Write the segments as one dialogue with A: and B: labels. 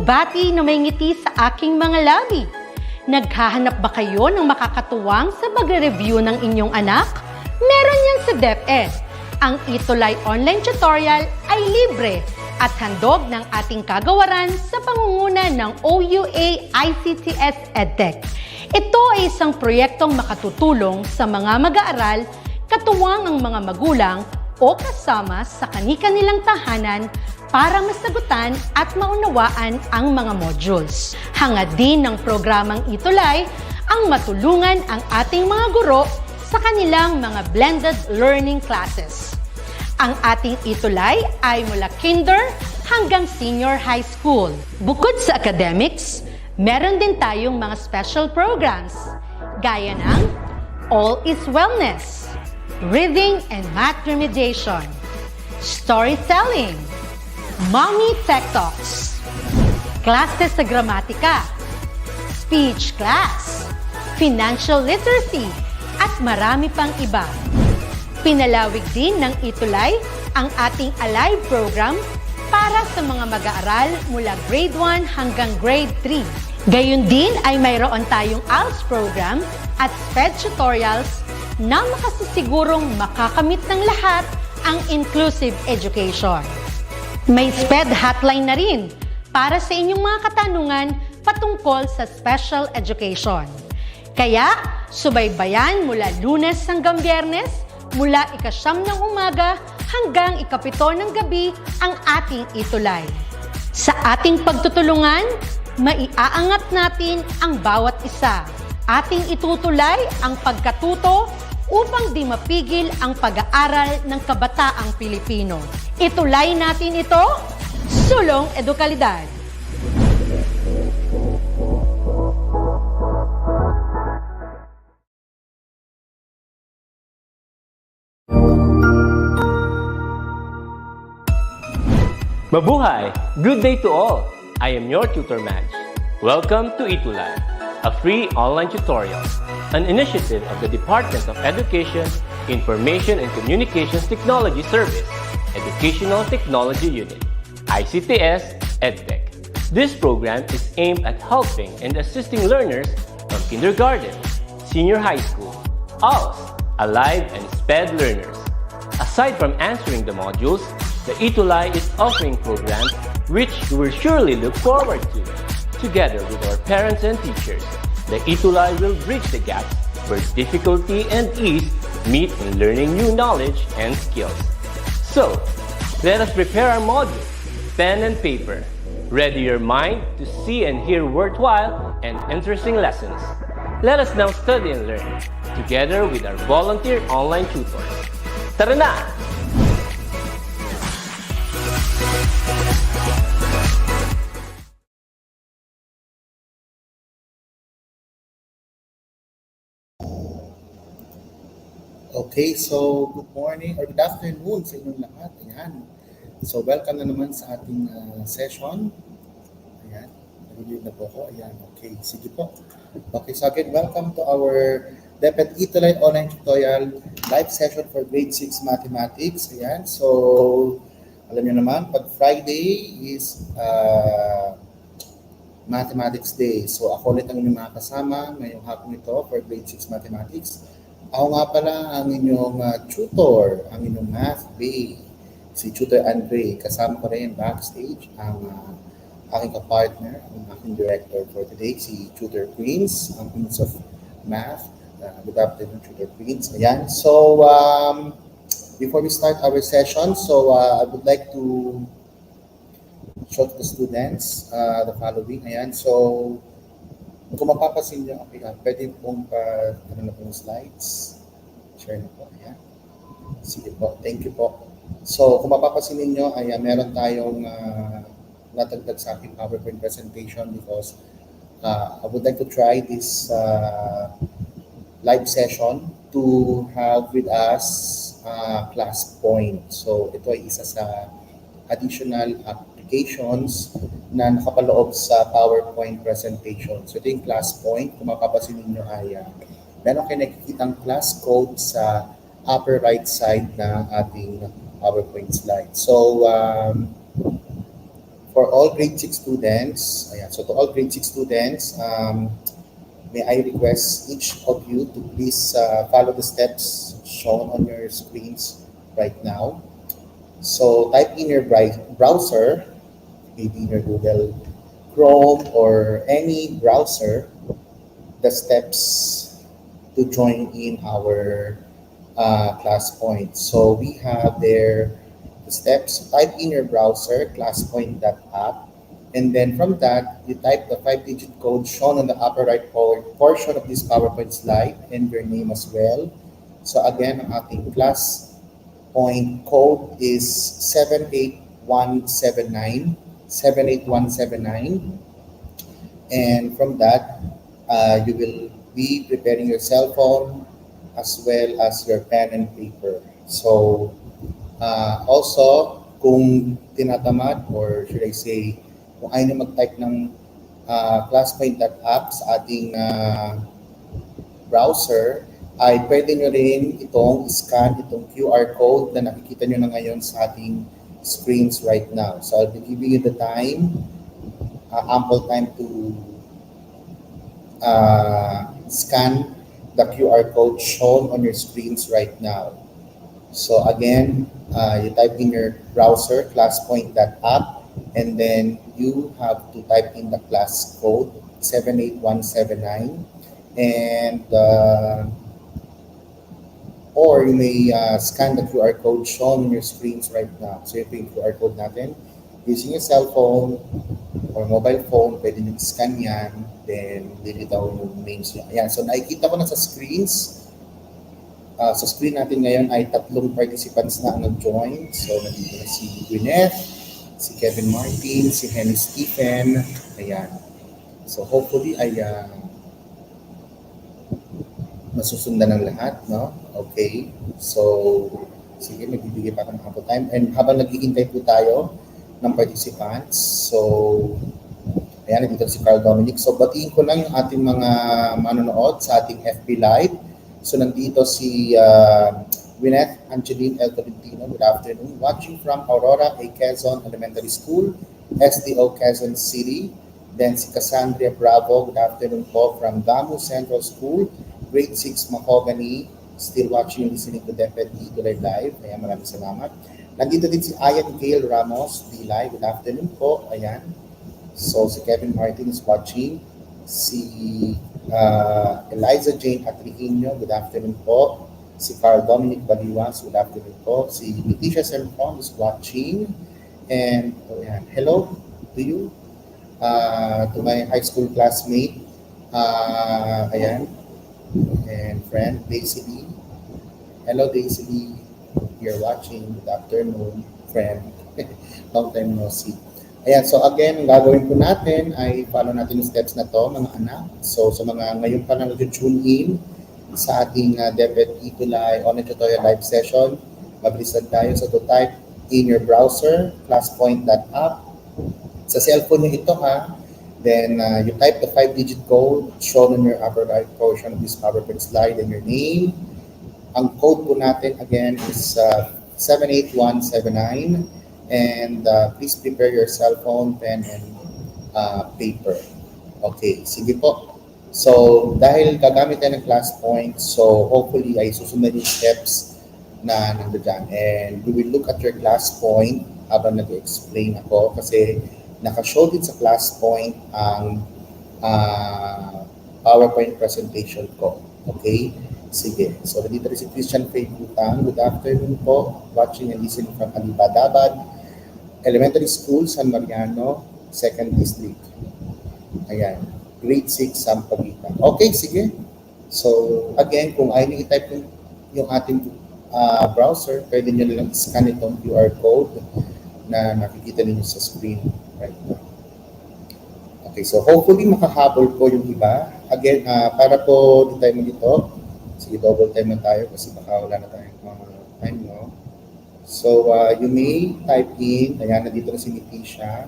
A: pagbati na may ngiti sa aking mga labi. Naghahanap ba kayo ng makakatuwang sa pagre-review ng inyong anak? Meron yan sa DepEd. Ang ETUlay online tutorial ay libre at handog ng ating kagawaran sa pangunguna ng OUA ICTS EdTech. Ito ay isang proyektong makatutulong sa mga mag-aaral, katuwang ang mga magulang o kasama sa kani-kanilang tahanan para masagutan at maunawaan ang mga modules. Hangad din ng programang ETUlay ang matulungan ang ating mga guro sa kanilang mga blended learning classes. Ang ating ETUlay ay mula kinder hanggang senior high school. Bukod sa academics, meron din tayong mga special programs gaya ng All is Wellness, Reading and Math Remediation, Storytelling, Mommy Tech Talks, Classes sa Gramatika, Speech Class, Financial Literacy, at marami pang iba. Pinalawig din ng ETUlay ang ating Alive program para sa mga mag-aaral mula grade 1 hanggang grade 3. Gayun din ay mayroon tayong ALS program at SPED tutorials na makasisigurong makakamit ng lahat ang inclusive education. May SPED hotline na rin para sa inyong mga katanungan patungkol sa special education. Kaya, subaybayan mula Lunes hanggang Biyernes, mula 9 ng umaga hanggang 7 ng gabi ang ating ETUlay. Sa ating pagtutulungan, maiaangat natin ang bawat isa. Ating itutulay ang pagkatuto upang di mapigil ang pag-aaral ng kabataang Pilipino. Itulay natin ito, sulong edukalidad.
B: Mabuhay! Good day to all! I am your tutor Madge. Welcome to ETUlay, a free online tutorial, an initiative of the Department of Education, Information and Communications Technology Service, Educational Technology Unit, ICTS EdTech. This program is aimed at helping and assisting learners from kindergarten, senior high school, ALS, Alive, and SPED learners. Aside from answering the modules, the ETUlay is offering programs which you will surely look forward to. Together with our parents and teachers, the ETUlay will bridge the gap where difficulty and ease meet in learning new knowledge and skills. So, let us prepare our modules, pen and paper. Ready your mind to see and hear worthwhile and interesting lessons. Let us now study and learn, together with our volunteer online tutors. Tara na!
C: Okay, so good morning or good afternoon sa inyong lahat. Ayan. So welcome na naman sa ating session. Ayan. Nag-review na po ako. Ayan. Okay, sige po. Okay, so again, welcome to our DepEd ETUlay online tutorial live session for grade 6 mathematics. Ayan. So, alam niyo naman, pag Friday is Mathematics Day. So, ako ulit ang inyong mga kasama ngayong hapon ito for grade 6 mathematics. Ako nga pala ang inyong tutor, ang inyong math bay, si Tutor Andre. Kasama ko rin backstage ang aking kapartner, ang aking director for today, si Tutor Prince, ang Prince of Math. Good afternoon, Tutor Prince. Ayan. So, before we start our session, so I would like to show to the students the following. Ayan. So, kung mapapasin nyo, okay, pwede pong ano na pong slides. Share na po. Ayan. Sige po. Thank you po. So, kung mapapasin ninyo, ay meron tayong natagdag sa aking PowerPoint presentation because I would like to try this live session to have with us class point. So, ito ay isa sa additional applications na nakapaloob sa PowerPoint presentation. So ito yung class point. Kung mapapasin ninyo ay meron kayo nakikitang class code sa upper right side ng ating PowerPoint slide. So for all grade 6 students, ayan, so to all grade 6 students, may I request each of you to please follow the steps shown on your screens right now. So type in your browser, maybe in your Google Chrome or any browser, the steps to join in our class point. So we have there the steps. Type in your browser classpoint.app, and then from that you type the 5-digit code shown on the upper right portion of this PowerPoint slide and your name as well. So again, ang ating class point code is 78179, 78179. And from that, you will be preparing your cell phone as well as your pen and paper. So also, kung tinatamad, or should I say, kung ayaw nyo mag-type ng classpoint.app sa ating browser, ay pwede nyo rin itong scan itong QR code na nakikita nyo na ngayon sa ating screens right now. So I'll be giving you the time, ample time to scan the QR code shown on your screens right now. So again, you type in your browser classpoint.app, and then you have to type in the class code 78179, and or you may scan the QR code shown on your screens right now. So yung QR code natin, using your cell phone or mobile phone, pwede nyo scan yan, then lilitaw yung names nyo. Ayan, so nakikita ko na sa screens. Sa screen natin ngayon ay 3 participants na ang nag-join. So nandito na si Gwyneth, si Kevin Martin, si Henry Stephen. Ayan. So hopefully ay masusundan ng lahat, no? Okay. So sige, magbibigay pa ako ng ample time. And habang naghihintay po tayo ng participants, so ayan, nandito si Carl Dominic. So batiin ko lang yung ating mga manonood sa ating FB Live. So nandito si Gwyneth Angeline L. Tolentino. Good afternoon. Watching from Aurora A. Quezon Elementary School, SDO Quezon City. Then si Cassandra Bravo. Good afternoon po from Damu Central School, Grade 6 Mahogany. Still watching and listening to DepEd ETUlay live. Ayan, maraming salamat. Nandito din si Ayan Gail Ramos, D-Live. Good afternoon po. Ayan. So si Kevin Martin is watching. Si Eliza Jane Atrihino, good afternoon po. Si Carl Dominic Baliwas, good afternoon po. Si Leticia Selfon is watching. And ayan, hello to you. To my high school classmate. Ayan. And friend, Daisy Lee. Hello, Daisy Lee. You're watching. Good afternoon, friend. Long time no see. Ayan, so again, ang gagawin po natin ay follow natin yung steps na to, mga anak. So sa mga ngayon pa na nag-tune in sa ating DepEd ETUlay online tutorial live session, mabilisan tayo. So to type in your browser, classpoint.app. Sa cellphone nyo ito ha. Then you type the 5-digit code shown on your upper right portion of this PowerPoint slide and your name. Ang code po natin again is 78179, and please prepare your cell phone, pen, and paper. Okay, sige po. So dahil gagamit tayo ng class point, so hopefully ay susunod yung steps na nandiyan. And we will look at your class point habang nag-explain ako kasi naka-show din sa class point ang PowerPoint presentation ko. Okay? Sige. So, nandito rin si Christian Faye Butang. Good afternoon po. Watching and listening from Alibadabad Elementary School, San Mariano, 2nd District. Ayan. Grade 6, Sampaguita. Okay, sige. So, again, kung ayaw nyo i-type yung ating browser, pwede nyo lang scan itong QR code na nakikita ninyo sa screen right now. Okay, so hopefully makahabol po yung iba. Again, para po di tayo magito, sige, double time na tayo kasi baka wala na tayong time, no? So, you may type in, ayan, nandito na si Leticia.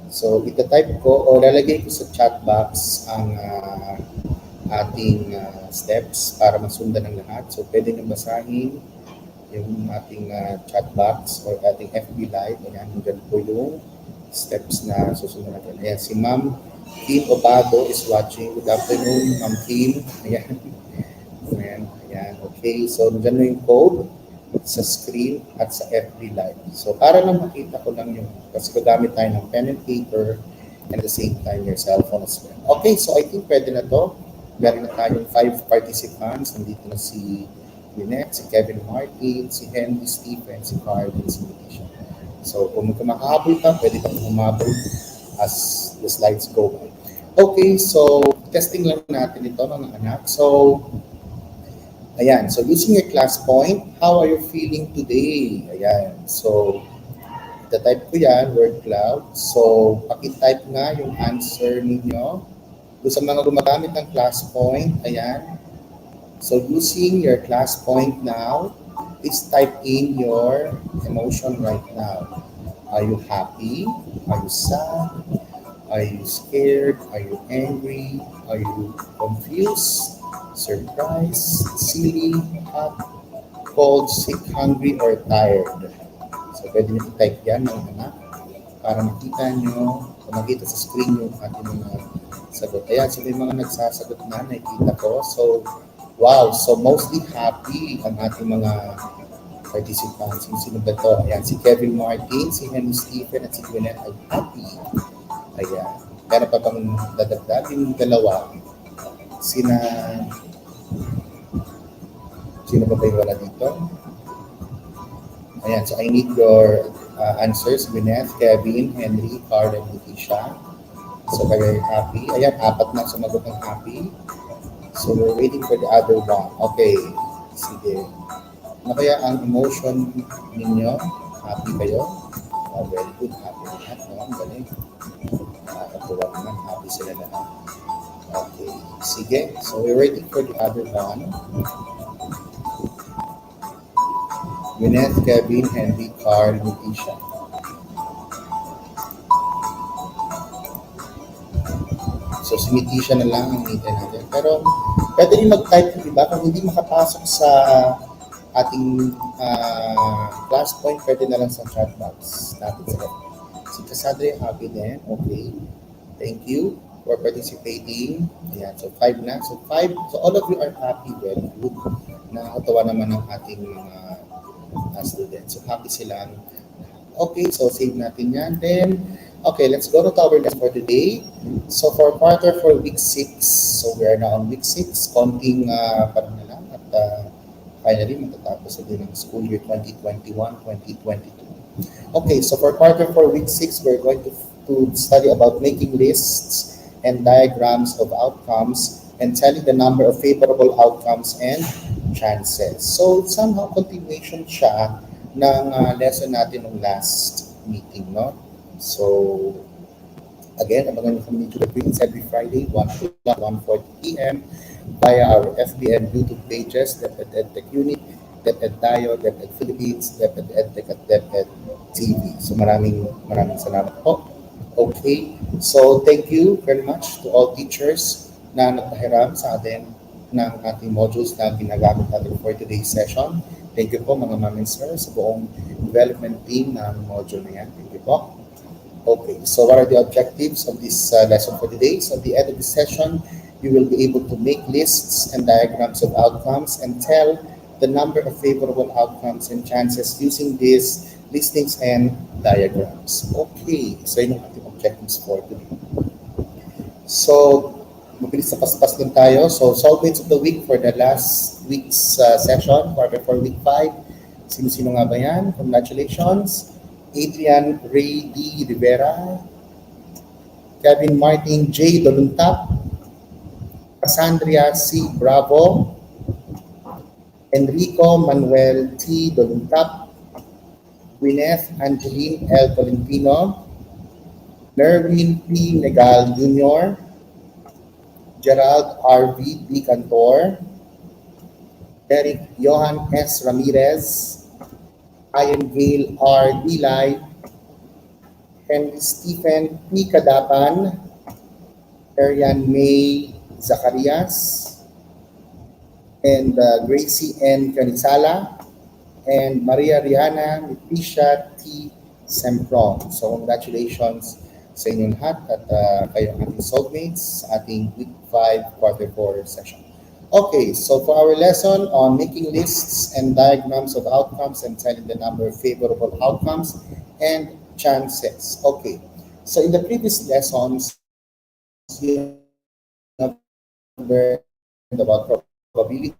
C: So, ita-type ko o lalagay ko sa chat box ang ating steps para masundan ng lahat. So, pwede nyo basahin yung ating chat box or ating FB Live. Ayan, dyan po yung steps na susunod natin. Ayan, si Ma'am Kim Obado is watching. Good afternoon, Ma'am Kim. Ayan. Ayan. Okay, so dyan na yung code sa screen at sa FB Live. So para lang makita ko lang yung, kasi gagamit tayo ng pen and paper and at the same time your cell phone as well. Okay, so I think pwede na to. Meron na tayong 5 participants. Nandito na si Lynette, si Kevin Martin, si Henry Stephen, si Carl, and si Leticia. So kung makahabol ka, pwede kang humabol as the slides go by. Okay, so testing lang natin ito mga anak. So, ayan. So using your class point, how are you feeling today? Ayan. So, type ko yan, word cloud. So, pakitype nga yung answer ninyo. Doon sa mga gumagamit ng class point, ayan. So, using your class point now, please type in your emotion right now. Are you happy? Are you sad? Are you scared? Are you angry? Are you confused? Surprised? Silly? Hot? Cold? Sick? Hungry? Or tired? So, pwede nyo i-type yan mga anak para makita nyo, makita sa screen yung ating mga sagot. Ayan, so may mga nagsasagot na, nakikita ko. So, wow, so mostly happy ang ating mga participants. Sino ba ito? Ayan, si Kevin Martin, si Henry Stephen, at si Gwyneth ay happy. Ayan. Pero pa bang dadagdag yung dalawa? Sino ba yung wala dito? Ayan, so I need your answers. Gwyneth, Kevin, Henry, Carl, and Leticia. So kayo happy. Ayan, 4 na sumagot ng happy. So we're waiting for the other one. Okay, sige. Ano kaya ang emotion ninyo? Happy kayo? Oh, very good. Happy lahat. No? Ang galing. Nakakatuwa naman. Happy sila lahat. Okay. Sige. So we're waiting for the other one. Gwyneth, Kevin, Henry, Carl, Leticia. So si Leticia na lang ang hinihintay natin. Pero pwede rin mag-type yung iba kung hindi makapasok sa ating class point, pwede na lang sa chat box natin sa si Cassandra, happy din. Okay. Thank you for participating. Ayan, so 5 na. So 5, so all of you are happy, very good. Nakakatawa naman ang ating mga students. So happy sila. Okay, so save natin yan. Then, okay, let's go to our lesson for today. So for quarter for week 6, so we are now on week 6, konting parang na lang at finally, matatapos na din ang school year 2021-2022. Okay, so for quarter 4, week 6, we're going to study about making lists and diagrams of outcomes and telling the number of favorable outcomes and chances. So, somehow, continuation siya ng lesson natin ng last meeting, no? So, again, abangan niyo kami to the Greens every Friday, 1:40 p.m. via our FB and YouTube pages, DepEd Edtech Unit, DepEd Tayo, DepEd Philippines, DepEd Edtech at DepEd TV. So maraming salamat po. Okay, so thank you very much to all teachers na nagpahiram sa atin ng ating modules na ginagamit natin for today's session. Thank you po mga ma'am and sir sa buong development team ng module na yan. Thank you po. Okay, so what are the objectives of this lesson for today? So at the end of the session, you will be able to make lists and diagrams of outcomes and tell the number of favorable outcomes and chances using these listings and diagrams. Okay, so yun ang ating objectives for today. So, mabilis na paspas lang tayo. So, soulmates of the week for the last week's session, quarter for week 5. Sino-sino nga ba yan? Congratulations. Adrian Ray D. Rivera, Kevin Martin J. Doluntap, Cassandra C. Bravo, Enrico Manuel T. Doluntap, Gwyneth Angeline L. Tolentino, Nerwin P. Negal Jr., Gerald R. V. D. Cantor, Derek Johan S. Ramirez, Ian Gale R. Dilay, Henry Stephen P. Kadapan, Arian May Zacarias, and Gracie N. Canizala, and Maria Rihanna Leticia T. Sempron. So congratulations sa inyong lahat at kayo ang ating soulmates sa ating week 5 quarter 4 session. Okay, so for our lesson on making lists and diagrams of outcomes and telling the number of favorable outcomes and chances. Okay, so in the previous lessons, you have learned about probability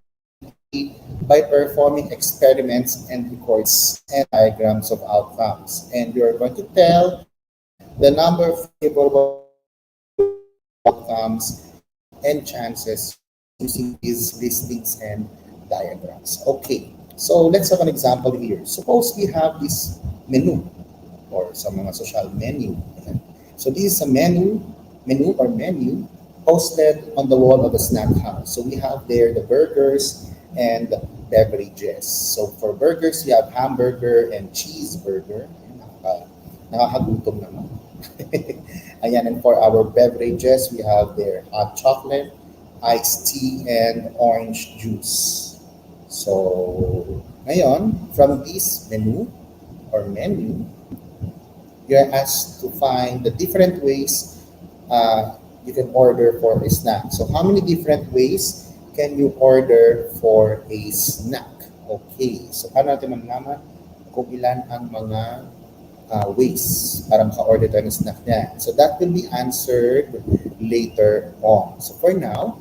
C: by performing experiments and records and diagrams of outcomes. And you're going to tell the number of favorable outcomes and chances using these listings and diagrams. Okay, so let's have an example here. Suppose we have this menu or sa mga social menu. So this is a menu posted on the wall of a snack house. So we have there the burgers and beverages. So for burgers, you have hamburger and cheeseburger. Nakakagutom naman. Ayan, and for our beverages, we have there hot chocolate, iced tea, and orange juice. So, ngayon, from this menu, you're asked to find the different ways you can order for a snack. So, how many different ways can you order for a snack? Okay, so paano natin malalaman kung ilan ang mga ways para maka-order tayo ng snack niya? So that will be answered later on. So for now,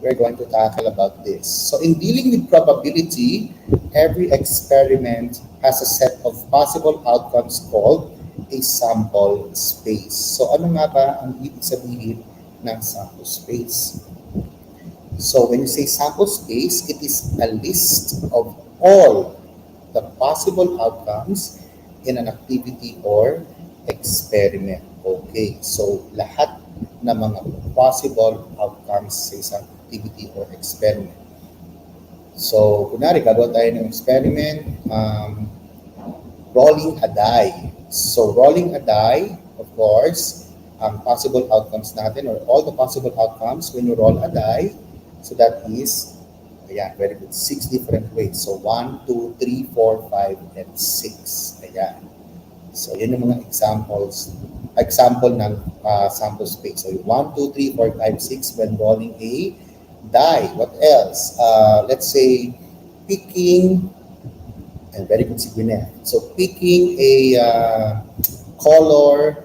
C: we're going to tackle about this. So in dealing with probability, every experiment has a set of possible outcomes called a sample space. So ano nga ba ang ibig sabihin ng sample space? So when you say sample space, it is a list of all the possible outcomes in an activity or experiment. Okay, so lahat ng mga possible outcomes sa isang activity or experiment. So, kunwari, gagawa tayo ng experiment, rolling a die. So, rolling a die, of course, ang possible outcomes natin or all the possible outcomes when you roll a die, so that is, ayan, very good, 6 different ways. So, 1, 2, 3, 4, 5, and 6. Ayan. So, yun yung mga example ng sample space. So, 1, 2, 3, 4, 5, 6 when rolling a die. What else? Let's say, picking, and very good si Gwyneth. So, picking a color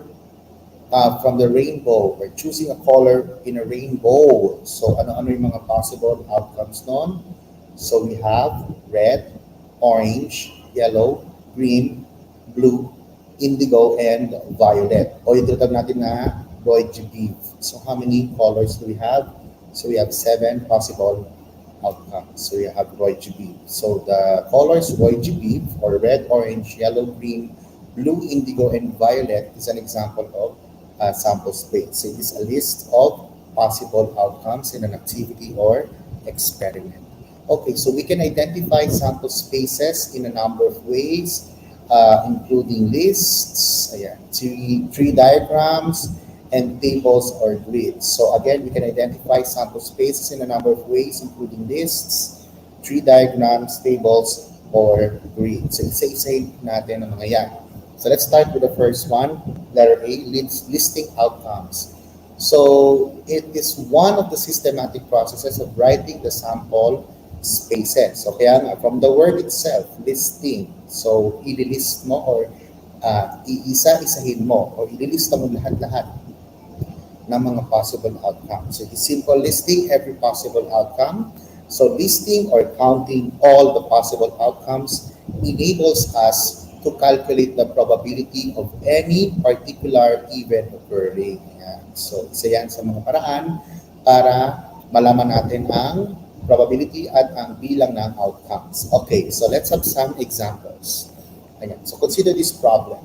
C: from the rainbow or choosing a color in a rainbow. So, ano-ano yung mga possible outcomes nun? So, we have red, orange, yellow, green, blue, indigo, and violet. O yung tinatawag natin na Roy G. Beef. So, how many colors do we have? So, we have 7 possible outcomes. So, we have Roy G. Beef. So, the colors Roy G. Beef or red, orange, yellow, green, blue, indigo, and violet is an example of sample space. It is a list of possible outcomes in an activity or experiment. Okay, so we can identify sample spaces in a number of ways, including lists, tree diagrams, and tables or grids. So again, we can identify sample spaces in a number of ways, including lists, tree diagrams, tables, or grids. So isa-isa natin ang mga yan. So let's start with the first one, letter A, listing outcomes. So it is one of the systematic processes of writing the sample spaces. So kaya nga, from the word itself, listing. So i-list mo or iisa-isahin mo or i-lista mo lahat-lahat ng mga possible outcomes. So it is simple listing every possible outcome. So listing or counting all the possible outcomes enables us to calculate the probability of any particular event occurring. Yan. So, isa yan sa mga paraan para malaman natin ang probability at ang bilang ng outcomes. Okay, so let's have some examples. Ayan. So, consider this problem.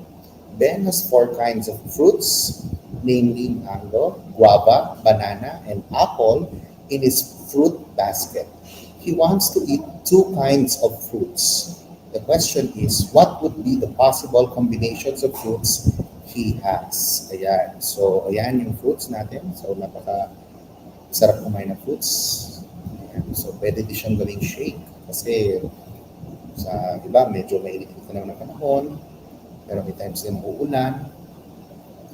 C: Ben has 4 kinds of fruits, namely mango, guava, banana, and apple in his fruit basket. He wants to eat 2 kinds of fruits. The question is, what would be the possible combinations of fruits he has? Ayan. So, ayan yung fruits natin. So, napaka-sarap kumain ng fruits. Ayan. So, pwede din siyang gawing shake. Kasi, sa iba, medyo mainit naman ng panahon. Pero may times din uulan,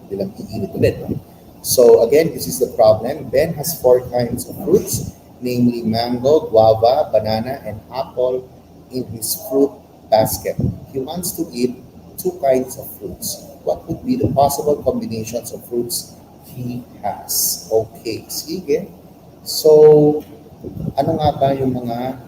C: bilang iinit ulit. No? So again, this is the problem. Ben has 4 kinds of fruits, namely mango, guava, banana, and apple in his fruit basket. He wants to eat 2 kinds of fruits. What would be the possible combinations of fruits he has? Okay, sige. So, ano nga ba yung mga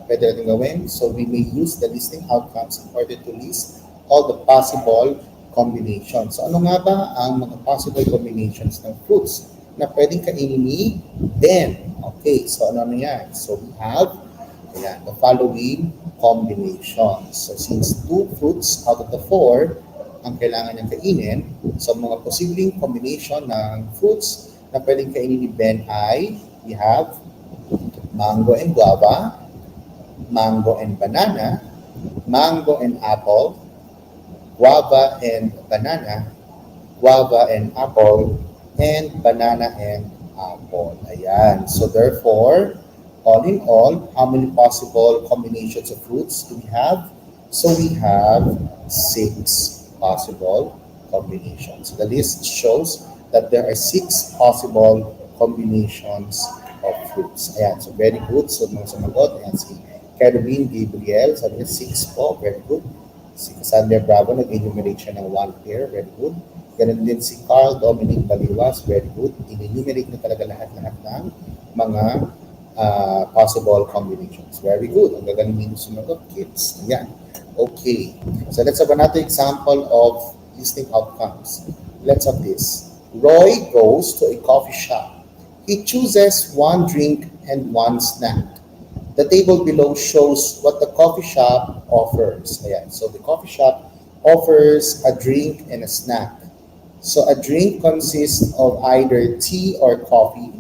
C: pwede natin gawin? So, we may use the listing outcomes in order to list all the possible combinations. So, ano nga ba ang mga possible combinations ng fruits na pwedeng kainin ni Ben? Okay, so ano yan? So, we have the following combinations. So, since 2 fruits out of the 4 ang kailangan niyang kainin, so mga posibleng combination ng fruits na pwedeng kainin ni Ben ay we have mango and guava, mango and banana, mango and apple, guava and banana, guava and apple, and banana and apple. Ayan. So therefore, all in all, how many possible combinations of fruits do we have? So we have 6 possible combinations. So the list shows that there are 6 possible combinations of fruits. Ayan. So very good. So mga sumagot, ayan si Carolyn Gabriel, sabi niya 6 po. Very good. Si Cassandra Bravo, nag-enumerate siya ng 1 pair. Very good. Ganun din si Carl Dominic Baliwas. Very good. In-enumerate na talaga lahat-lahat ng mga possible combinations. Very good. Ang gagaling nyo sumagot, kids. Ayan. Okay. So let's have another example of listing outcomes. Let's have this. Roy goes to a coffee shop. He chooses 1 drink and 1 snack. The table below shows what the coffee shop offers. Ayan. So the coffee shop offers a drink and a snack. So a drink consists of either tea or coffee.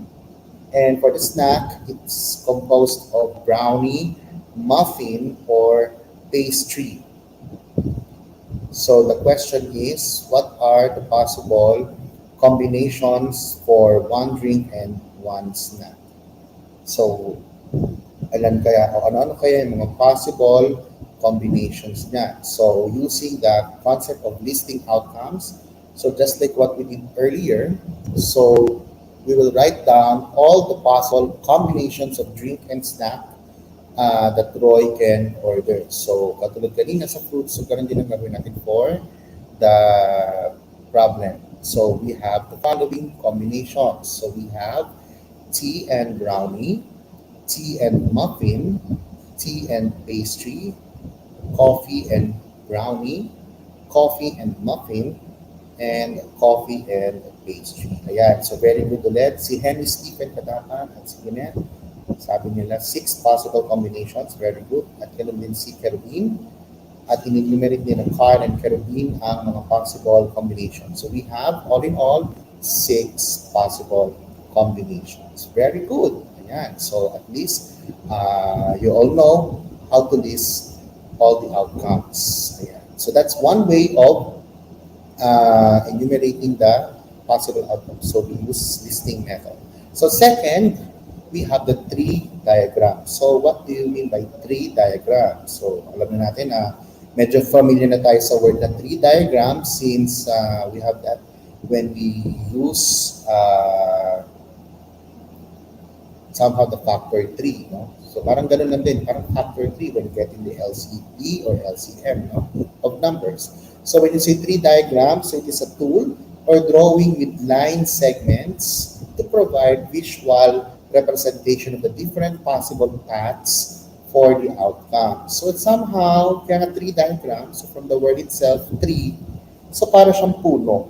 C: And for the snack, it's composed of brownie, muffin, or pastry. So the question is, what are the possible combinations for 1 drink and 1 snack? So, ano kaya yung mga possible combinations niya? So, using the concept of listing outcomes, so just like what we did earlier, so we will write down all the possible combinations of drink and snack that Roy can order. So, katulad kanina sa fruits, so ganun din ang gawin natin for the problem. So, we have the following combinations. So, we have tea and brownie, tea and muffin, tea and pastry, coffee and brownie, coffee and muffin, and coffee and pastry. Ayan. So, very good ulit. Si Henry Stephen Kadapan at si Gannett, sabi nila 6 possible combinations. Very good. At ganun din si Kerubin. At in-enumerate din ng Carl and Kerubin ang mga possible combinations. So we have, all in all, 6 possible combinations. Very good. Ayan. So at least, you all know how to list all the outcomes. Ayan. So that's one way of enumerating the possible outcomes. So we use listing method. So second, we have the tree diagram. So what do you mean by tree diagram? So alam na natin na medyo familiar na tayo sa word na tree diagram since we have that when we use somehow the factor tree. No? So parang ganun lang din, parang factor tree when getting the LCE or LCM, no? Of numbers. So when you say tree diagram, so it is a tool or drawing with line segments to provide visual representation of the different possible paths for the outcome. So it's somehow, kaya nga tree diagram, so from the word itself, tree, so para siyang puno.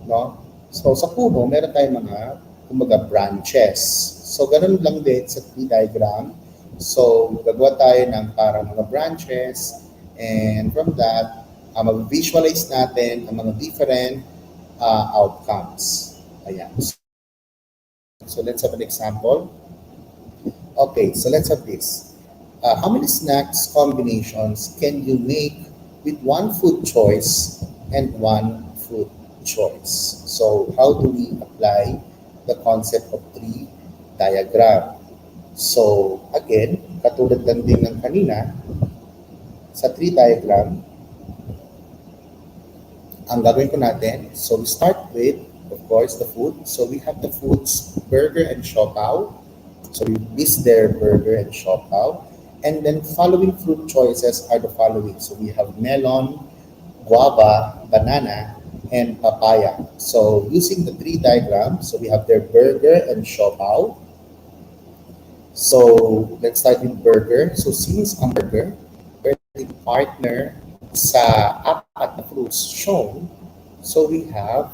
C: No? So sa puno, meron tayong mga, kumbaga, branches. So ganun lang din sa tree diagram. So gagawa tayo ng parang mga branches, and from that, mag-visualize natin ang mga different outcomes. Ayan. So let's have an example. Okay, so let's have this. How many snacks combinations can you make with 1 food choice and 1 fruit choice? So how do we apply the concept of tree diagram? So again, katulad lang din ng kanina, sa tree diagram, ang gagawin ko natin, so we start with, of course, the food. So we have the foods, burger and siopaw. So we list their burger and siopaw. And then following fruit choices are the following. So we have melon, guava, banana, and papaya. So using the three diagrams, so we have their burger and siopaw. So let's start with burger. So since ang burger, pwede partner sa apat na fruits shown, so we have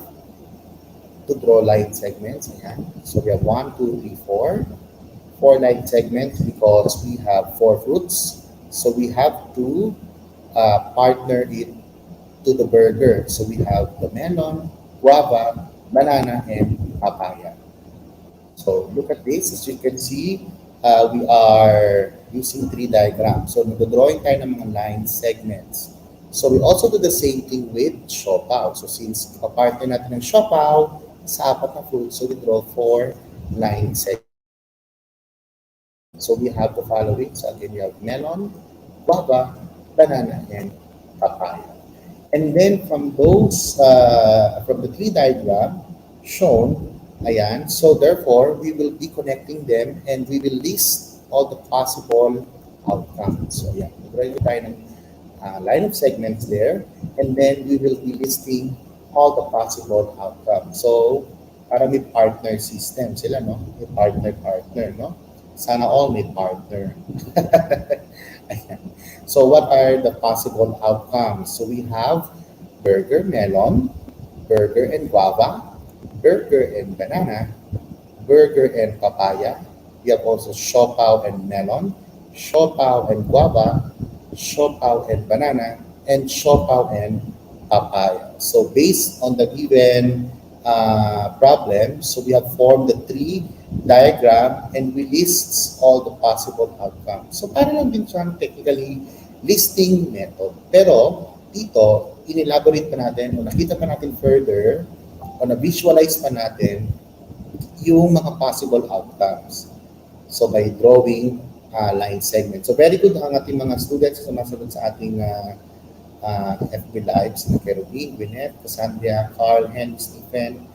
C: to draw line segments. Ayan. So we have 1, 2, 3, 4. 4 line segments because we have 4 fruits. So we have to partner it to the burger. So we have the melon, guava, banana, and papaya. So look at this. As you can see, we are using 3 diagrams. So nag-drawing tayo ng mga line segments. So we also do the same thing with siopaw. So since kapartner natin ng siopaw sa apat na fruits, so we draw 4 line segments. So we have the following. So again, we have melon, guava, banana, and papaya. And then from those, from the 3 diagram shown, ayan, so therefore, we will be connecting them and we will list all the possible outcomes. So yeah, mag-draw tayo ng line of segments there, and then we will be listing all the possible outcomes. So, para may partner system sila, no? May partner, no? Sana all may partner. Ayan. So, what are the possible outcomes? So, we have burger melon, burger and guava, burger and banana, burger and papaya. We have also siopaw and melon, siopaw and guava, siopaw and banana, and siopaw and papaya. So based on the given problem, so we have formed the 3 diagram and we list all the possible outcomes. So para lang din siyang technically listing method. Pero dito, inelaborate pa natin o nakita pa natin further o na-visualize pa natin yung mga possible outcomes. So by drawing line segment. So very good ang ating mga students na sumasagot sa ating FB Lives na Kerubin, Gwyneth, Cassandra, Carl, Hen, Stephen,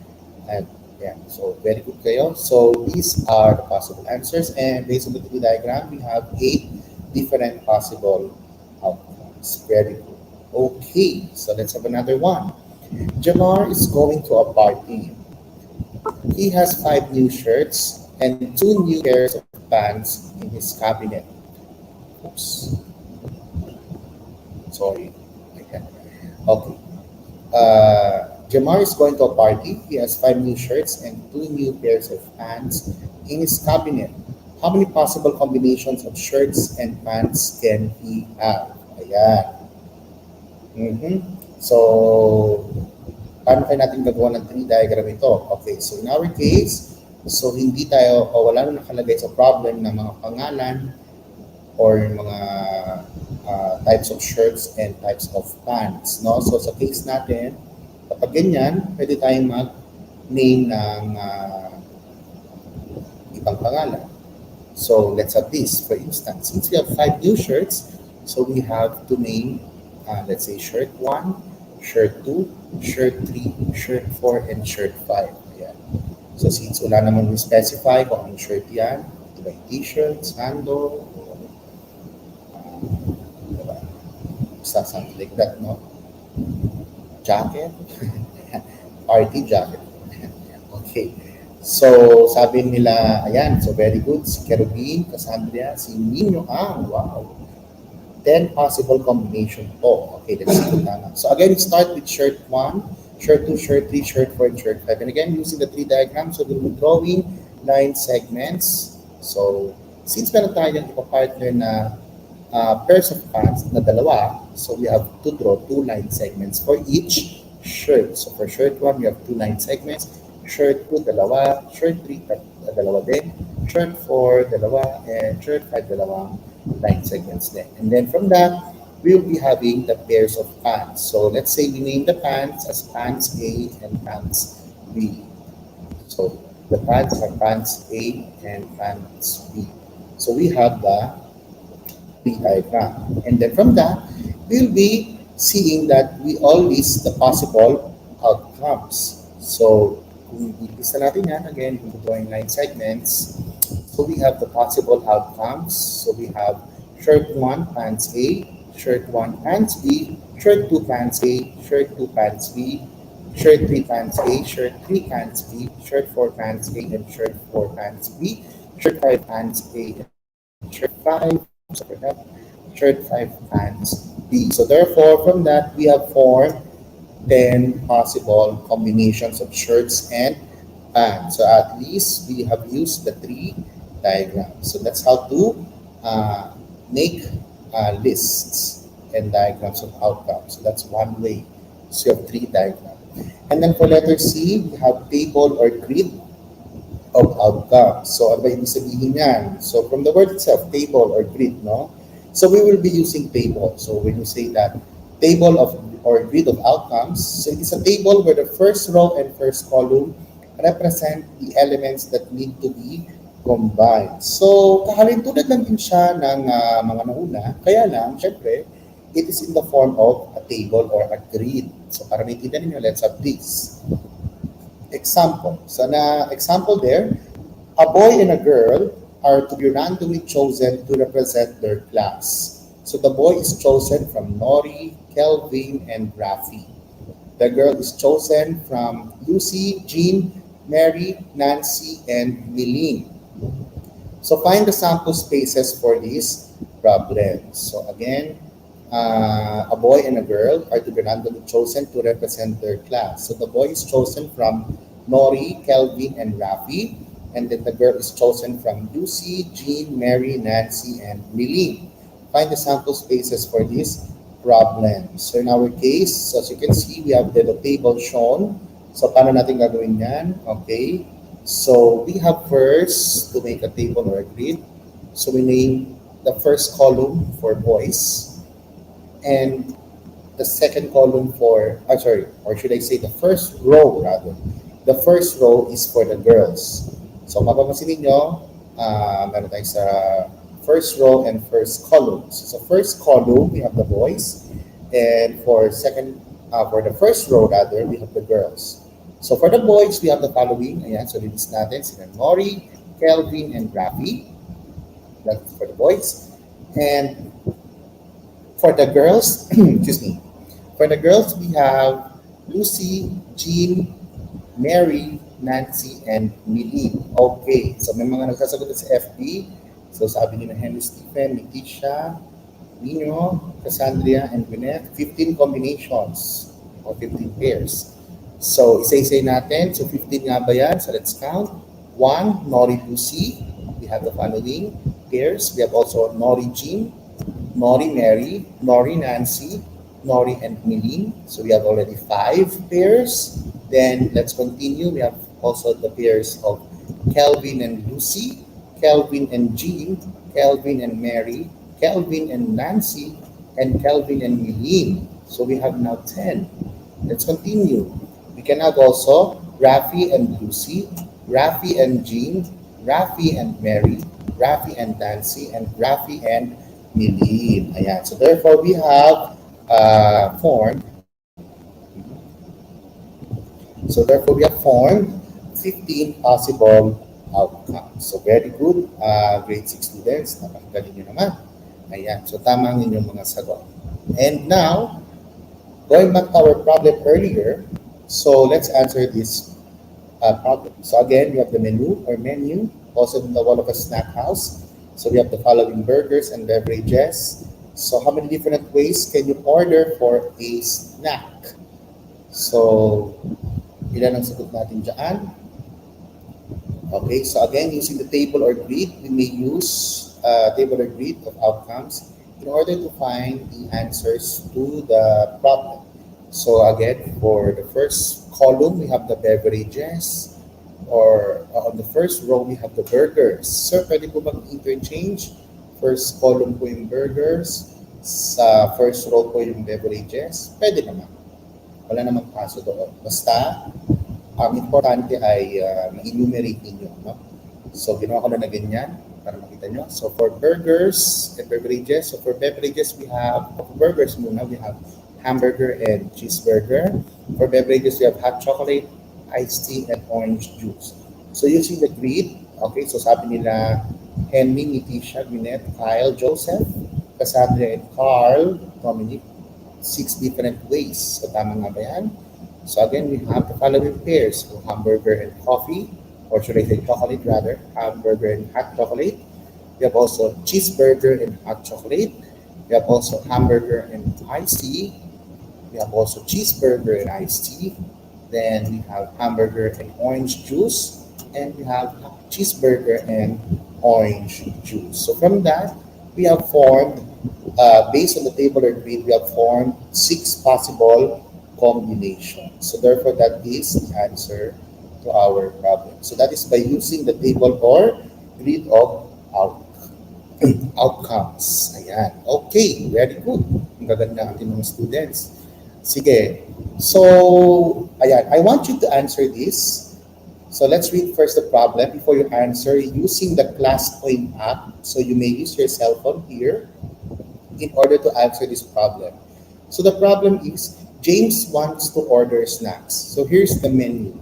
C: and yeah, so very good kayo. So these are the possible answers, and based on the 3 diagram, we have 8 different possible outcomes. Very good. Okay, so let's have another one. Jamar is going to a party. He has 5 new shirts and 2 new pairs of pants in his cabinet. Oops. Sorry. Okay. Jamar is going to a party. He has 5 new shirts and 2 new pairs of pants in his cabinet. How many possible combinations of shirts and pants can he have? Ayan. So, paano kayo natin gagawa ng 3 diagram ito? Okay, so in our case, so hindi tayo, o wala na nakalagay sa problem ng mga pangalan or mga types of shirts and types of pants, no? So sa case natin, kapag ganyan, pwede tayong mag-name ng ibang pangalan. So let's have this, for instance. Since we have 5 new shirts, so we have to name, let's say, shirt 1, shirt 2, shirt 3, shirt 4, and shirt 5. Ayan. So since wala naman specify kung anong shirt yan, diba, t-shirt, sando, diba? Something like that, no? Jacket, party jacket. Okay. So sabi nila, ayan, so very good. Si Kerubin, Cassandra, si Nino Ang, wow. 10 possible combination po. Okay, let's see kung tama. So again, start with shirt 1, shirt 2, shirt 3, shirt 4, and shirt 5. And again, using the 3 diagrams, so we'll be drawing line segments. So, since meron tayong ipapartner na pairs of pants na dalawa, so we have to draw 2 line segments for each shirt. So for shirt 1, we have 2 line segments. Shirt 2, dalawa. Shirt 3, dalawa din. Shirt 4, dalawa. And shirt 5, dalawang line segments din. And then from that, we'll be having the pairs of pants. So let's say we name the pants as pants A and pants B. So the pants are pants A and pants B. So we have the B diagram. And then from that, we'll be seeing that we all list the possible outcomes. So, kung ilista natin yan, again, kung drawing line segments, so we have the possible outcomes. So we have shirt 1, pants A, shirt 1, pants B, shirt 2, pants A, shirt 2, pants B, shirt 3, pants A, shirt 3, pants B, shirt 4, pants A, and shirt 4, pants B, shirt 5, pants A, and shirt 5, so for that, shirt 5, pants B. So therefore, from that, we have formed 10 possible combinations of shirts and pants. So at least we have used the 3 diagrams. So that's how to make lists and diagrams of outcomes. So that's one way. So you have 3 diagrams. And then for letter C, we have table or grid of outcomes. So ano ba ibig sabihin yan? So from the word itself, table or grid, no? So we will be using table. So when you say that table of or grid of outcomes, so it is a table where the first row and first column represent the elements that need to be combined. So kahalintulad lang din siya ng mga nauna, kaya lang, syempre, it is in the form of a table or a grid. So para maintindihan niyo, let's have this. Example. So na example there, a boy and a girl are to be randomly chosen to represent their class. So the boy is chosen from Nori, Kelvin, and Rafi. The girl is chosen from Lucy, Jean, Mary, Nancy, and Milene. So find the sample spaces for these problems. So again, a boy and a girl are to be randomly chosen to represent their class. So the boy is chosen from Nori, Kelvin, and Rafi. And then the girl is chosen from Lucy, Jean, Mary, Nancy, and Milene. Find the sample spaces for these problems. So in our case, as you can see, we have the table shown. So paano natin gagawin yan? Okay. So we have first to make a table or a grid. So we name the first column for boys and the second column for, or should I say the first row rather. The first row is for the girls. So mapapansin ninyo, meron tayo sa first row and first column. So sa first column, we have the boys. And for the first row rather, we have the girls. So for the boys, we have the following. Ayan, so list natin sila Nori, Kelvin, and Rafi. That's for the boys. And for the girls, excuse me. For the girls, we have Lucy, Jean, Mary, Nancy, and Milene. Okay, so may mga nagsasagot sa FB. So sabi ni Henry Stephen, Leticia, Nino, Cassandra, and Gwyneth, 15 combinations or 15 pairs. So isa-isay natin. So 15 nga ba yan? So let's count. 1, Nori Lucy. We have the following pairs. We have also Nori Jean, Nori Mary, Nori Nancy, Nori and Milene. So we have already 5 pairs. Then let's continue. We have also the pairs of Kelvin and Lucy, Kelvin and Jean, Kelvin and Mary, Kelvin and Nancy, and Kelvin and Milene. So we have now 10. Let's continue. We can have also Rafi and Lucy, Rafi and Jean, Rafi and Mary, Rafi and Nancy, and Rafi and Milene. Ayan. So therefore, we have formed 15 possible outcomes. So very good, grade 6 students. Napakagaling nyo naman. Ayan. So tama ang inyong mga sagot. And now, going back to our problem earlier, so let's answer this problem. So again, we have the menu, also in the wall of a snack house. So we have the following burgers and beverages. So how many different ways can you order for a snack? So, ilan ang sagot natin dyan? Okay, so again, using the table or grid, we may use table or grid of outcomes in order to find the answers to the problem. So again, for the first column, we have the beverages, or on the first row, we have the burgers. So pwede po mag-interchange. First column po yung burgers, sa first row po yung beverages. Pwede naman. Wala namang kaso doon. Basta, ang importante ay ma-enumerate ninyo. No? So, ginawa ko na ganyan para makita nyo. So, for burgers and beverages, we have, for burgers muna, we have hamburger and cheeseburger. For beverages, we have hot chocolate, iced tea, and orange juice. So using the grid, okay, so sabi nila Henry, Leticia, Gwyneth, Kyle, Joseph, Cassandra, and Carl, Dominic, 6 different ways. So tama nga ba yan? So again, we have the following pairs. So hamburger and coffee, or should I say chocolate rather, hamburger and hot chocolate. We have also cheeseburger and hot chocolate. We have also hamburger and iced tea. We have also cheeseburger and iced tea. Then we have hamburger and orange juice. And we have cheeseburger and orange juice. So from that, we have formed, based on the table or grid, we have formed 6 possible combinations. So therefore, that is the answer to our problem. So that is by using the table or grid of outcomes. Ayan. Okay, very good. Ang gaganda ating mga students. Sige. So, ayan. I want you to answer this. So let's read first the problem before you answer using the ClassPoint app. So you may use your cell phone here in order to answer this problem. So the problem is James wants to order snacks. So here's the menu.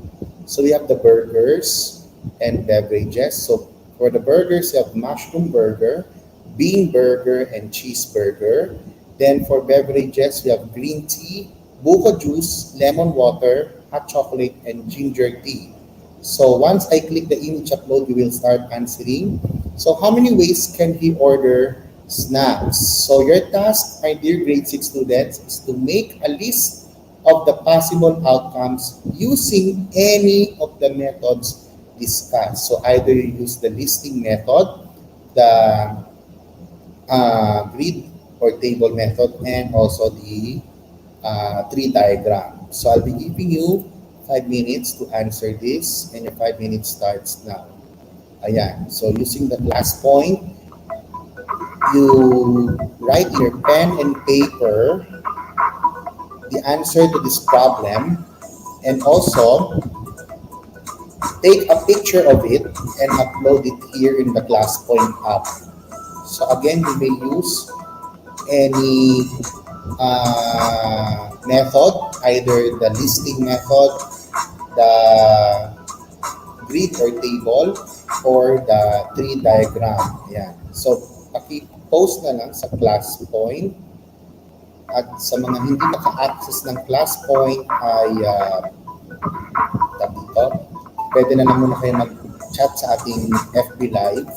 C: So we have the burgers and beverages. So for the burgers, you have mushroom burger, bean burger, and cheeseburger. Then for beverages, we have green tea, buko juice, lemon water, hot chocolate, and ginger tea. So once I click the image upload, you will start answering. So how many ways can he order snacks? So your task, my dear grade 6 students, is to make a list of the possible outcomes using any of the methods discussed. So either you use the listing method, the grid or table method, and also the tree diagram. So I'll be giving you 5 minutes to answer this, and your 5 minutes starts now. Ayan. So using the ClassPoint, you write in your pen and paper the answer to this problem, and also take a picture of it and upload it here in the ClassPoint app. So again, you may use any method, either the listing method, the grid or table, or the tree diagram. Ayan. So paki-post na lang sa ClassPoint. At sa mga hindi naka-access ng ClassPoint ay dito, pwede na lang muna kayo mag-chat sa ating FB Live.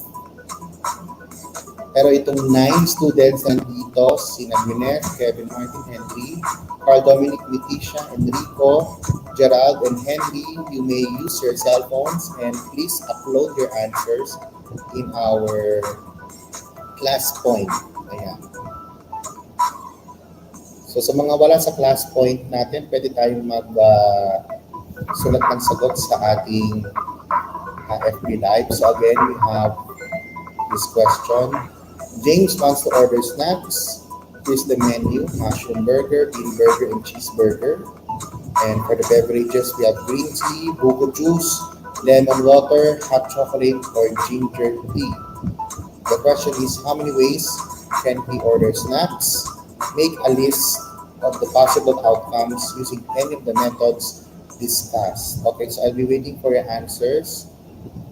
C: Pero itong 9 students na nandito, si Gwyneth, Kevin, Martin, Henry, Carl, Dominic, Leticia, Enrico, Gerald, and Henry, you may use your cell phones and please upload your answers in our ClassPoint. Ayan. So sa mga wala sa ClassPoint natin, pwede tayong mag-sulat ng sagot sa ating FB Live. So again, we have this question. James wants to order snacks. Here's the menu: mushroom burger, bean burger, and cheeseburger. And for the beverages, we have green tea, buko juice, lemon water, hot chocolate, or ginger tea. The question is, how many ways can he order snacks? Make a list of the possible outcomes using any of the methods discussed. Okay, so I'll be waiting for your answers.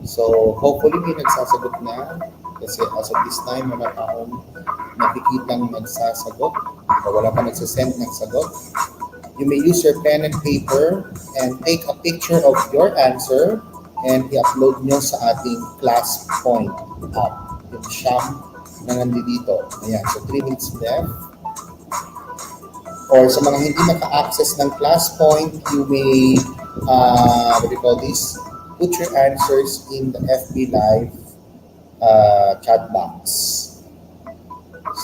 C: So hopefully may nagsasagot na, kasi as of this time, wala pa akong nakikitang nagsasagot o wala pa nagsasend ng sagot. You may use your pen and paper and take a picture of your answer and i-upload nyo sa ating ClassPoint app. Yung siyam na nandito. Ayan, so 3 minutes left. Or sa mga hindi naka-access ng ClassPoint, you may, what do you call this? Put your answers in the FB Live chat box.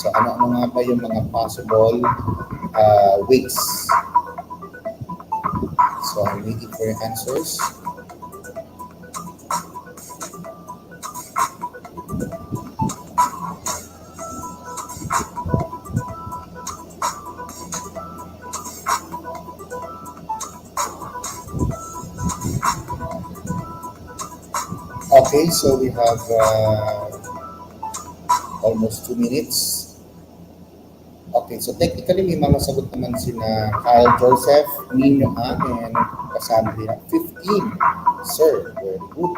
C: So ano nga ba yung mga possible ways? So I'm waiting for your answers. Okay, so we have almost 2 minutes. Okay. Okay, so technically may mga sagot naman sina Kyle Joseph, Nino and kasama din 15. Sir, very good.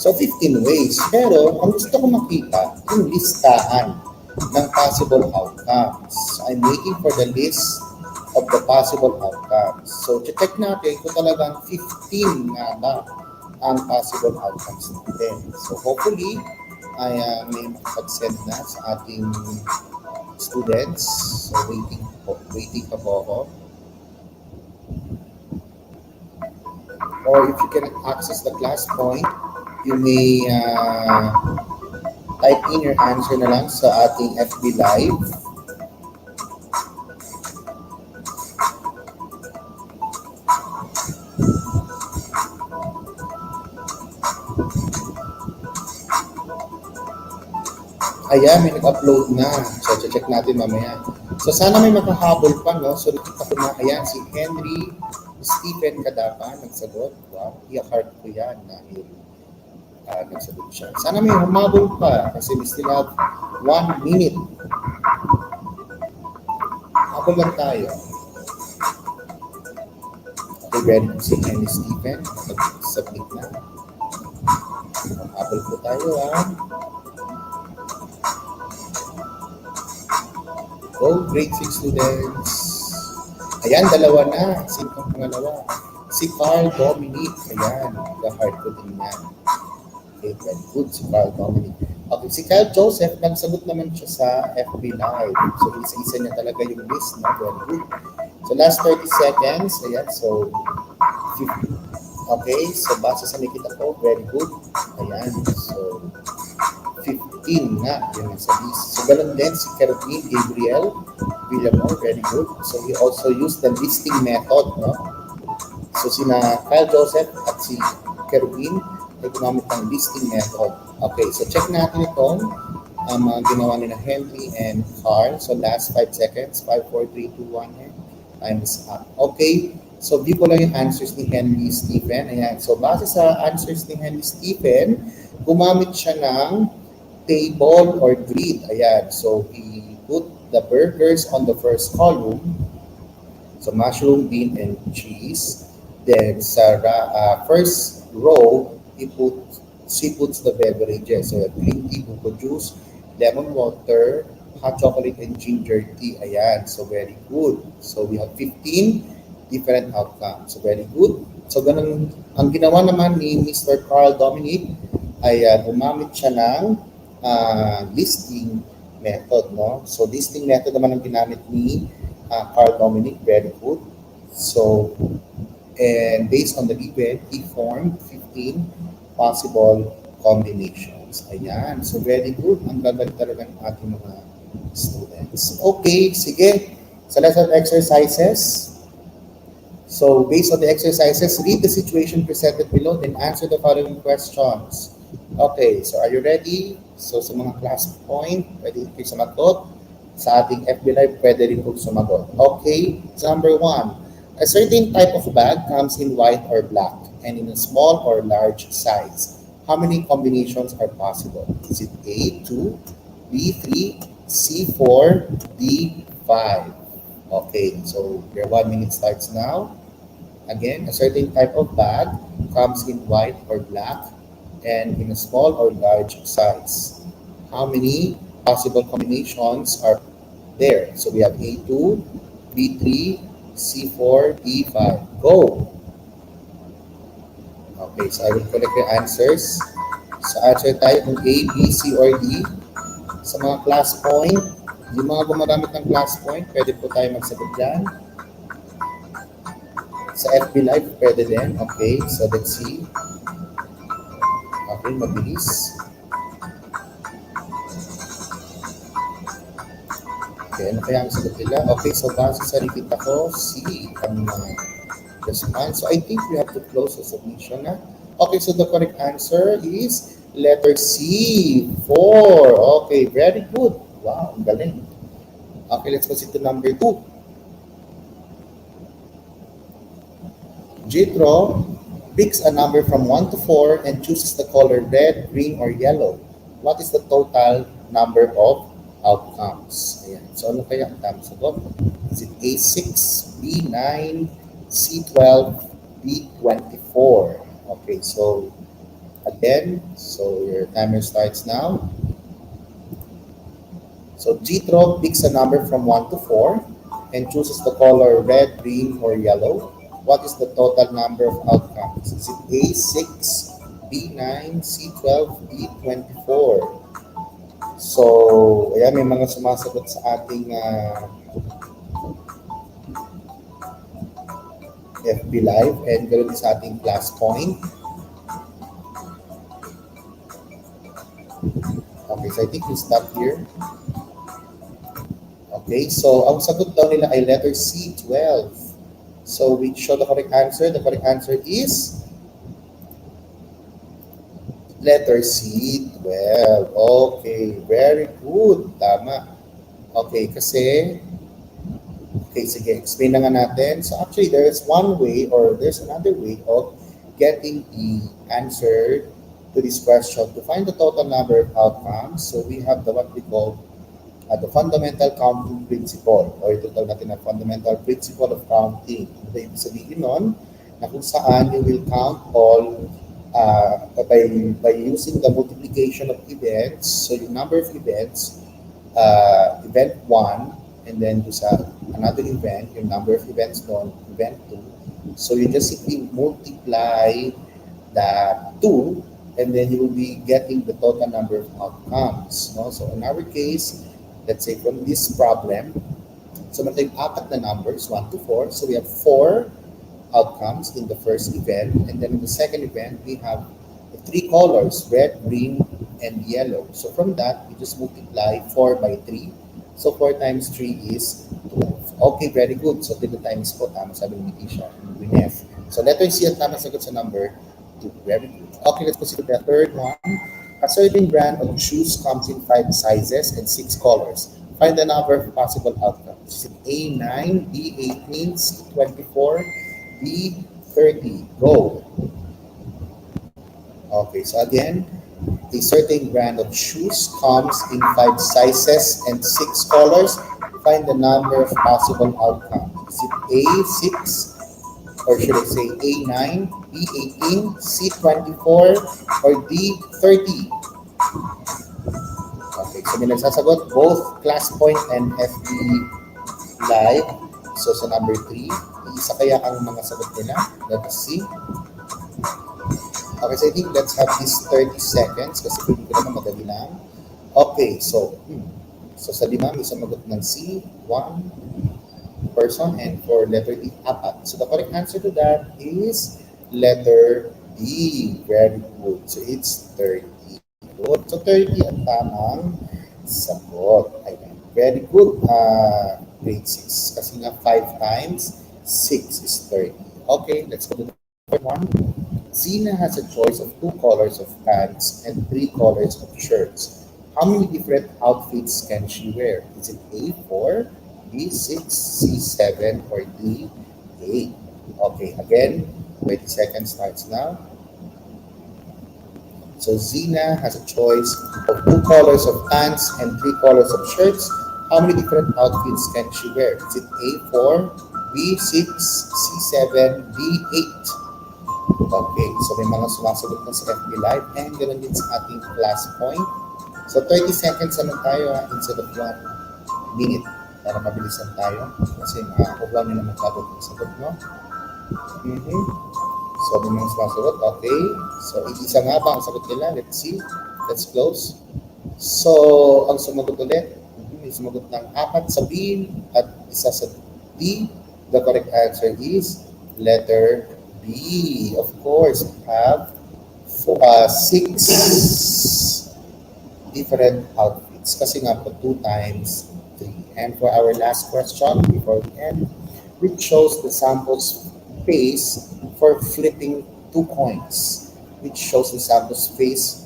C: So 15 ways. Pero ang gusto ko makita, yung listahan ng possible outcomes. I'm waiting for the list of the possible outcomes. So check natin kung talagang 15 nga ba ang possible outcomes natin. So hopefully, ay may makapag-send na sa ating students. So waiting pa po ako. Or if you can access the class point, you may type in your answer na lang sa ating FB Live. Ayan, may nag-upload na. So, check natin mamaya. So, sana may makahabol pa, no? So, nakita ko na, ayan, si Henry Stephen Kadapa, nagsagot. Wow, i-heart ko yan dahil nagsagot siya. Sana may humabol pa kasi we still have 1 minute. Habol lang tayo. Okay, ready si Henry Stephen. Mag-submit na. Habol po tayo, ha? Go, grade 6 students. Ayan, dalawa na. Sino ang pangalawa? Si Carl Dominic. Ayan, the-heart ko din yan. Okay, very good. Si Carl Dominic. Okay, si Kyle Joseph, nagsagot naman siya sa FB Live. So, isa-isa niya talaga yung list, no? Very good. So, last 30 seconds. Ayan, so, 50. Okay, so, base sa nakita ko, very good. Ayan, so, 15 nga, yun sa list. So, ganun din si Kervin Gabriel Villamor, very good. So, he also used the listing method, no? So, sina Kyle Joseph at si Kervin ay gumamit ng listing method. Okay, so check natin itong ginawa ni na Henry and Carl. So, last 5 seconds. 5, 4, 3, 2, 1, and time's up. Okay, so view ko lang yung answers ni Henry Stephen. Ayan, so base sa answers ni Henry Stephen, gumamit siya ng table or grid. Ayan, so he put the burgers on the first column. So mushroom, bean, and cheese. Then sa first row, he puts the beverages. So green tea, buko juice, lemon water, hot chocolate, and ginger tea. Ayan, so very good. So we have 15 different outcomes. So very good. So ganun, ang ginawa naman ni Mr. Carl Dominic ay gumamit siya ng listing method, no? So listing method naman ang ginamit ni Carl Dominic, very good. So, and based on the event, he formed 15 possible combinations. Ayan, so very good. Ang gagawin talaga ng ating mga students. Okay, sige. So let's have exercises. So based on the exercises, read the situation presented below, then answer the following questions. Okay, so are you ready? So sa mga class point, pwede kayo sumagot. Sa ating FB Live, pwede rin po sumagot. Okay, so number 1. A certain type of bag comes in white or black and in a small or large size. How many combinations are possible? Is it A, 2, B, 3, C, 4, D, 5? Okay, so your 1 minute starts now. Again, a certain type of bag comes in white or black and in a small or large size. How many possible combinations are there? So we have A2, B3, C4, D5. Go! Okay, so I will collect your answers. So answer tayo kung A, B, C, or D. Sa mga class point, yung mga gumagamit ng class point, pwede po tayo magsagot dyan. Sa FB Live, pwede din. Okay, so let's see. Okay, mabilis. Okay, ano kaya ang sagot nila? Okay, so base sa repeat ako, C ang response. So I think we have to close the submission na. Okay, so the correct answer is letter C, 4. Okay, very good. Wow, ang galing. Okay, let's proceed to number 2. Jethro picks a number from 1 to 4 and chooses the color red, green, or yellow. What is the total number of outcomes? Ayan. So ano kaya ang tamang sagot? Is it A6, B9, C12, D24? Okay, so again, so your timer starts now. So Jethro picks a number from 1 to 4 and chooses the color red, green, or yellow. What is the total number of outcomes? Is it A6, B9, C12, D24? So, ayan, may mga sumasagot sa ating FB Live and ganoon sa ating class point. Okay, so I think we stop here. Okay, so ang sagot daw nila ay letter C, 12. So we show the correct answer. The correct answer is letter C, 12. Okay, very good. Tama. Okay, kasi okay, sige, explain na nga natin. So actually, there's one way or there's another way of getting the answer to this question. To find the total number of outcomes, so we have the what we call the fundamental counting principle or ito tawag natin na fundamental principle of counting. Ito yung sabihin nun na kung saan you will count all by using the multiplication of events. So yung number of events, event 1, and then do sa another event, yung number of events doon, event 2. So you just simply multiply the 2 and then you will be getting the total number of outcomes. No? So in our case, let's say from this problem, so may apat na numbers, 1 to 4. So we have 4 outcomes in the first event. And then in the second event, we have the 3 colors, red, green, and yellow. So from that, we just multiply 4 by 3. So 4 times 3 is 12. Okay, very good. So 3 times po, tama sabi ni Tisha, Gwyneth. So letter C ang tama sagot sa number 2. Very good. Okay, let's proceed to the third one. A certain brand of shoes comes in 5 sizes and 6 colors. Find the number of possible outcomes. A9, B18, C24, D30. Go. Okay, so again, a certain brand of shoes comes in 5 sizes and 6 colors. Find the number of possible outcomes. Is it A6, or should I say A9, B18, C24, or D30? Okay, so may nagsasagot both class point and FB Live. So sa number 3, isa kaya ang mga sagot nila? Let us see. Okay, so I think let's have this 30 seconds kasi pwede ko naman madali lang. Okay, so sa 5, may sumagot ng C, 1 person, and for letter D, 4. So the correct answer to that is letter D. Very good. So it's 30. Good. So 30 ang tamang sagot. Ayan. Very good. Grade 6. Kasi nga 5 times 6 is 30. Okay, let's go to the third one. Zina has a choice of 2 colors of pants and 3 colors of shirts. How many different outfits can she wear? Is it A4, B6, C7, or D8? Okay, again, 20 seconds starts now. So Zina has a choice of 2 colors of pants and 3 colors of shirts. How many different outfits can she wear? Is it A4, B6, C7, D8? Okay, so may mga sumasagot na sa FB Live and ganoon din sa ating class point. So 30 seconds naman tayo instead of 1 minute para mabilisan tayo kasi makakublang nyo naman sagot ng sagot, no? So may mga sumasagot, okay. So isa nga ba ang sagot nila? Let's see. Let's close. So ang sumagot ulit, may sumagot ng 4 sa B at isa sa D. The correct answer is letter B. Of course, we have 6 different outfits kasi nga po 2 times 3. And for our last question before we end, which shows the sample's space for flipping 2 coins. Which shows the sample's space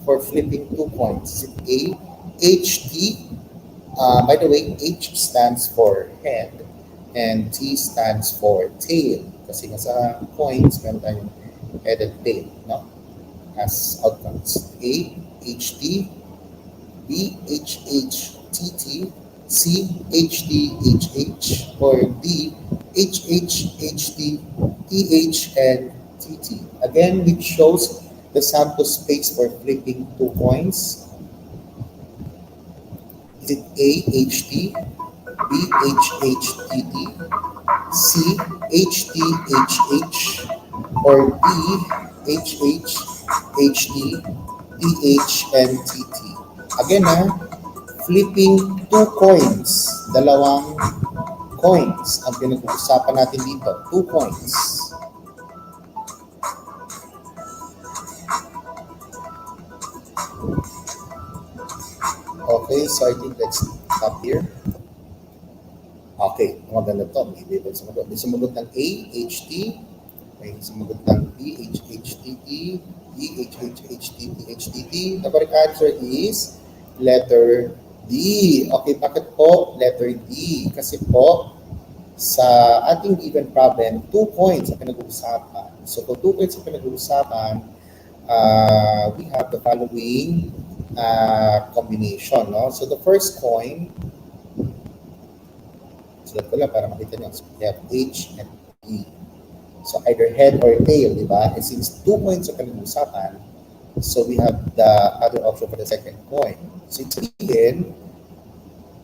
C: for flipping 2 coins. Is it A, HT? By the way, H stands for head and T stands for tail. Kasi nga sa coins, meron tayong head and tail, no? As outcomes. A, HT, B, HHT. TT, C, HD, HH, or D, HH, HD, TH, and TT. Again, which shows the sample space for flipping 2 coins. Is it A, HD, B, HHTT, C, HTHH, or D, HH, HD, TH, and TT? Again, flipping 2 coins, dalawang coins ang pinag-uusapan natin dito, 2 coins. Okay, so I think let's stop here. Okay, maganda to. May label sumagot. May sumagot ng A, HT. May sumagot ng B, HHTT. E, HHHTT, HTT. The correct answer is letter D. Okay, bakit po letter D? Kasi po, sa ating given problem, 2 coins ang pinag-uusapan. So, kung 2 coins ang pinag-uusapan, we have the following combination. No? So, the first coin, sulat ko lang para makita nyo. So, we have H and E. So, either head or tail, di ba? And since 2 coins ang pinag-uusapan, so we have the other option for the second coin. So, sabihin,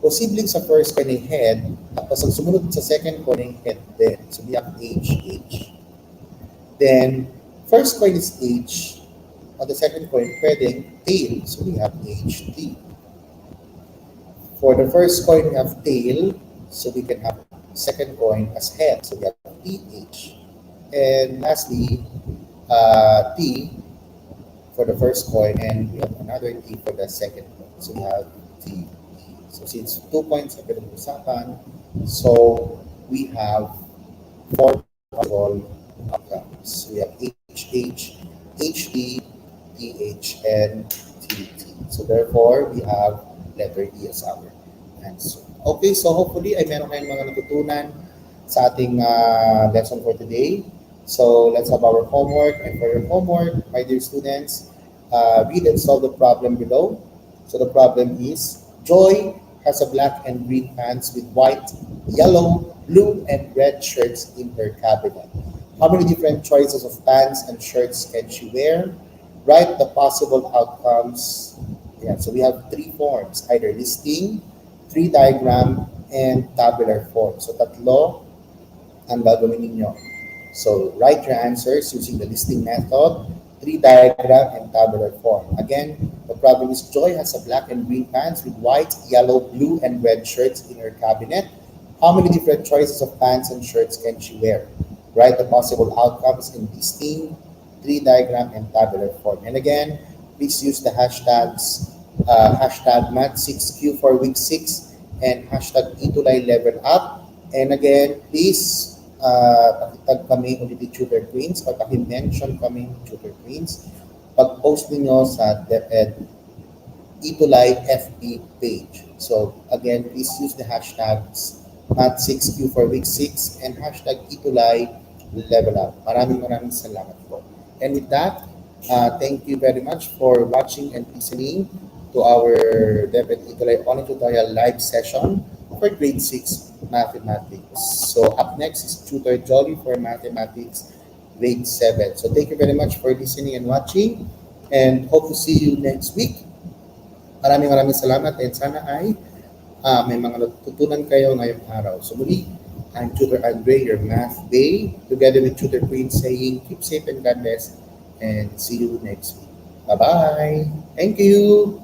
C: posibleng sa first coin ay head, tapos ang sumunod sa second coin ay head din. So, we have H, H. Then, first coin is H. On the second coin, pwedeng tail. So, we have HT. For the first coin, we have tail. So, we can have second coin as head. So, we have TH. And lastly, T for the first coin, and we have another T for the second coin. So, we have T. So, since 2 points are pinag-usapan, so we have 4 possible outcomes. We have H, H, HD, TH, and TT. So, therefore, we have letter E as our answer. Okay, so hopefully ay meron kayong mga natutunan sa ating lesson for today. So let's have our homework. And for your homework, my dear students, read and solve the problem below. So the problem is, Joy has a black and green pants with white, yellow, blue, and red shirts in her cabinet. How many different choices of pants and shirts can she wear? Write the possible outcomes. Yeah, so we have 3 forms, either listing, tree diagram, and tabular form. So tatlo ang gagawin ninyo. So write your answers using the listing method, tree diagram, and tabular form. Again, the problem is Joy has a black and green pants with white, yellow, blue, and red shirts in her cabinet. How many different choices of pants and shirts can she wear? Write the possible outcomes in listing, tree diagram, and tabular form. And again, please use the hashtags hashtag Math6Q for week 6 and hashtag ETUlay level up. And again, please pakitag kami ulit ni Tutor Queens or paki-mention kami ni Tutor Queens pag-post niyo sa DepEd ETUlay FB page. So again, please use the hashtags Math6Q for week 6 and hashtag ETUlay level up. Maraming salamat po. And with that, thank you very much for watching and listening to our DepEd ETUlay online tutorial live session for grade 6 mathematics. So up next is Tutor Jolly for mathematics grade 7. So thank you very much for listening and watching, and hope to see you next week. Maraming salamat, and sana ay may mga natutunan kayo ngayong araw. So muli, I'm Tutor Andre, your math bay, together with Tutor Queen saying keep safe and God bless, and see you next week. Bye-bye. Thank you.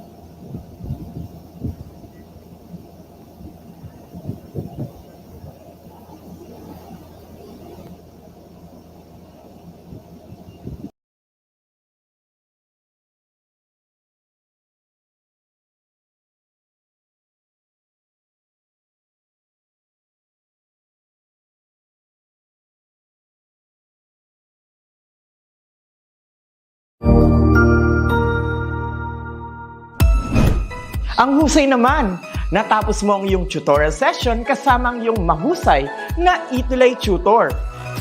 D: Ang husay naman! Natapos mo ang iyong tutorial session kasama ang iyong mahusay na ETUlay tutor.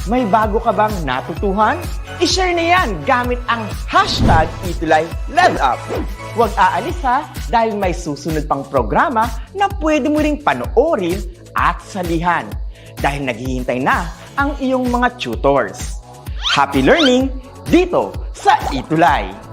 D: May bago ka bang natutuhan? I-share na yan gamit ang hashtag #ETUlayLevUp. Huwag aalis ha, dahil may susunod pang programa na pwede mo ring panoorin at salihan dahil naghihintay na ang iyong mga tutors. Happy learning dito sa ETUlay!